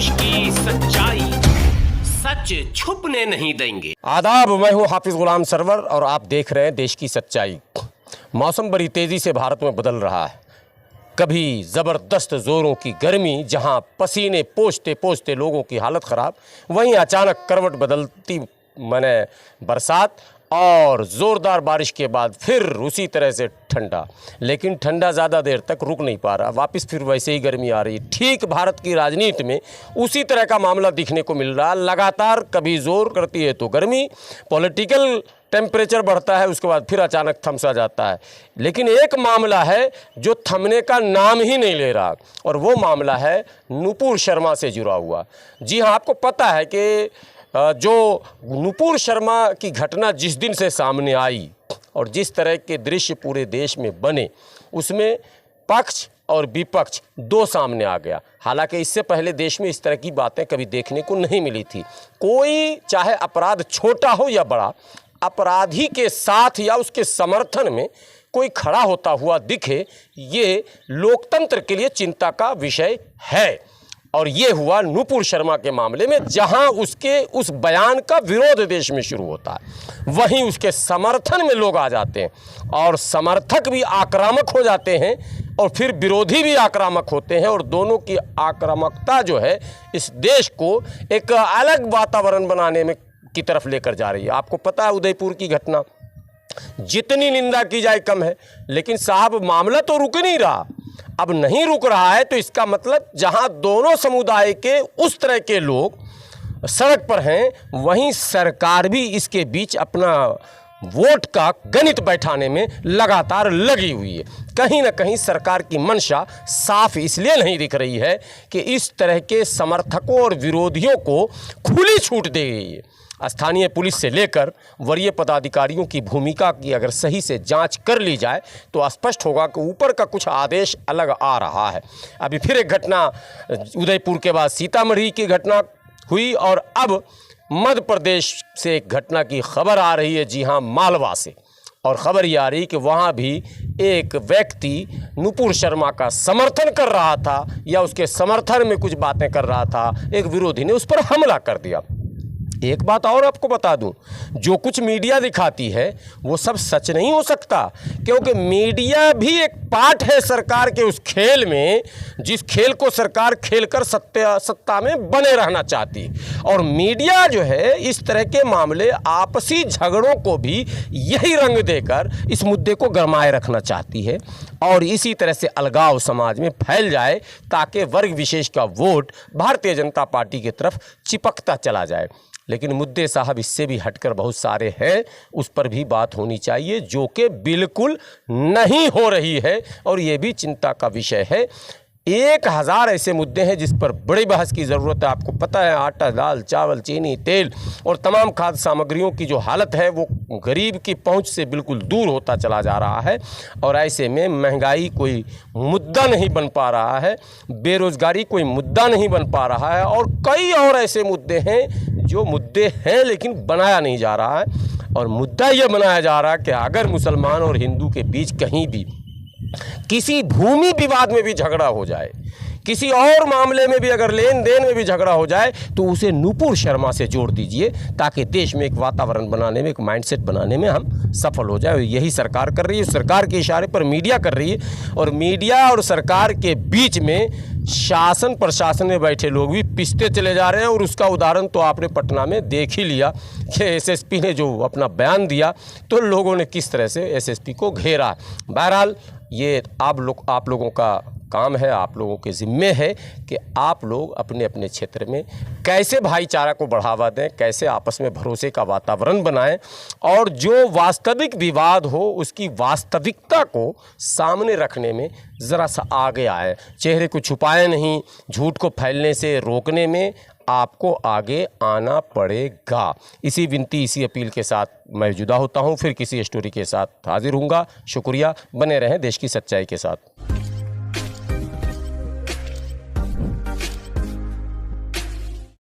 देश की सच्चाई, सच छुपने नहीं देंगे। आदाब, मैं हूं हाफिज गुलाम सरवर और आप देख रहे हैं देश की सच्चाई। मौसम बड़ी तेज़ी से भारत में बदल रहा है। कभी ज़बरदस्त ज़ोरों की गर्मी जहां पसीने पोंछते पोंछते लोगों की हालत ख़राब, वहीं अचानक करवट बदलती माने बरसात और ज़ोरदार बारिश के बाद फिर उसी तरह से ठंडा। लेकिन ठंडा ज़्यादा देर तक रुक नहीं पा रहा, वापस फिर वैसे ही गर्मी आ रही। ठीक भारत की राजनीति में उसी तरह का मामला दिखने को मिल रहा। लगातार कभी ज़ोर करती है तो गर्मी, पॉलिटिकल टेम्परेचर बढ़ता है, उसके बाद फिर अचानक थम सा जाता है। लेकिन एक मामला है जो थमने का नाम ही नहीं ले रहा, और वो मामला है नुपुर शर्मा से जुड़ा हुआ। जी हाँ, आपको पता है कि जो नुपुर शर्मा की घटना जिस दिन से सामने आई और जिस तरह के दृश्य पूरे देश में बने, उसमें पक्ष और विपक्ष दो सामने आ गया। हालांकि इससे पहले देश में इस तरह की बातें कभी देखने को नहीं मिली थी। कोई चाहे अपराध छोटा हो या बड़ा, अपराधी के साथ या उसके समर्थन में कोई खड़ा होता हुआ दिखे, ये लोकतंत्र के लिए चिंता का विषय है। और ये हुआ नुपुर शर्मा के मामले में, जहां उसके उस बयान का विरोध देश में शुरू होता है, वहीं उसके समर्थन में लोग आ जाते हैं और समर्थक भी आक्रामक हो जाते हैं और फिर विरोधी भी आक्रामक होते हैं, और दोनों की आक्रामकता जो है इस देश को एक अलग वातावरण बनाने में की तरफ लेकर जा रही है। आपको पता है उदयपुर की घटना, जितनी निंदा की जाए कम है। लेकिन साहब, मामला तो रुक नहीं रहा। अब नहीं रुक रहा है तो इसका मतलब जहां दोनों समुदाय के उस तरह के लोग सड़क पर हैं, वहीं सरकार भी इसके बीच अपना वोट का गणित बैठाने में लगातार लगी हुई है। कहीं ना कहीं सरकार की मंशा साफ इसलिए नहीं दिख रही है कि इस तरह के समर्थकों और विरोधियों को खुली छूट दी गई है। स्थानीय पुलिस से लेकर वरीय पदाधिकारियों की भूमिका की अगर सही से जांच कर ली जाए तो स्पष्ट होगा कि ऊपर का कुछ आदेश अलग आ रहा है। अभी फिर एक घटना उदयपुर के बाद सीतामढ़ी की घटना हुई, और अब मध्य प्रदेश से एक घटना की खबर आ रही है। जी हाँ, मालवा से। और ख़बर ये आ रही कि वहाँ भी एक व्यक्ति नुपुर शर्मा का समर्थन कर रहा था या उसके समर्थन में कुछ बातें कर रहा था, एक विरोधी ने उस पर हमला कर दिया। एक बात और आपको बता दूं, जो कुछ मीडिया दिखाती है वो सब सच नहीं हो सकता, क्योंकि मीडिया भी एक पार्ट है सरकार के उस खेल में, जिस खेल को सरकार खेलकर सत्ता में बने रहना चाहती है। और मीडिया जो है इस तरह के मामले, आपसी झगड़ों को भी यही रंग देकर इस मुद्दे को गरमाए रखना चाहती है, और इसी तरह से अलगाव समाज में फैल जाए ताकि वर्ग विशेष का वोट भारतीय जनता पार्टी की तरफ चिपकता चला जाए। लेकिन मुद्दे साहब इससे भी हटकर बहुत सारे हैं, उस पर भी बात होनी चाहिए, जो कि बिल्कुल नहीं हो रही है, और ये भी चिंता का विषय है। 1000 ऐसे मुद्दे हैं जिस पर बड़ी बहस की ज़रूरत है। आपको पता है, आटा, दाल, चावल, चीनी, तेल और तमाम खाद्य सामग्रियों की जो हालत है वो गरीब की पहुंच से बिल्कुल दूर होता चला जा रहा है, और ऐसे में महंगाई कोई मुद्दा नहीं बन पा रहा है, बेरोज़गारी कोई मुद्दा नहीं बन पा रहा है, और कई और ऐसे मुद्दे हैं जो मुद्दे हैं लेकिन बनाया नहीं जा रहा है। और मुद्दा यह बनाया जा रहा है कि अगर मुसलमान और हिंदू के बीच कहीं भी किसी भूमि विवाद में भी झगड़ा हो जाए, किसी और मामले में भी अगर लेन देन में भी झगड़ा हो जाए, तो उसे नुपुर शर्मा से जोड़ दीजिए, ताकि देश में एक वातावरण बनाने में, एक माइंडसेट बनाने में हम सफल हो जाए। यही सरकार कर रही है, सरकार के इशारे पर मीडिया कर रही है, और मीडिया और सरकार के बीच में शासन प्रशासन में बैठे लोग भी पिसते चले जा रहे हैं। और उसका उदाहरण तो आपने पटना में देख ही लिया कि एसएसपी ने जो अपना बयान दिया तो लोगों ने किस तरह से एसएसपी को घेरा। बहरहाल ये आप लोगों का काम है, आप लोगों के ज़िम्मे है कि आप लोग अपने अपने क्षेत्र में कैसे भाईचारा को बढ़ावा दें, कैसे आपस में भरोसे का वातावरण बनाएं, और जो वास्तविक विवाद हो उसकी वास्तविकता को सामने रखने में ज़रा सा आगे आए। चेहरे को छुपाए नहीं, झूठ को फैलने से रोकने में आपको आगे आना पड़ेगा। इसी विनती, इसी अपील के साथ मैं जुदा होता हूं। फिर किसी स्टोरी के साथ हाजिर हूँगा। शुक्रिया, बने रहें देश की सच्चाई के साथ।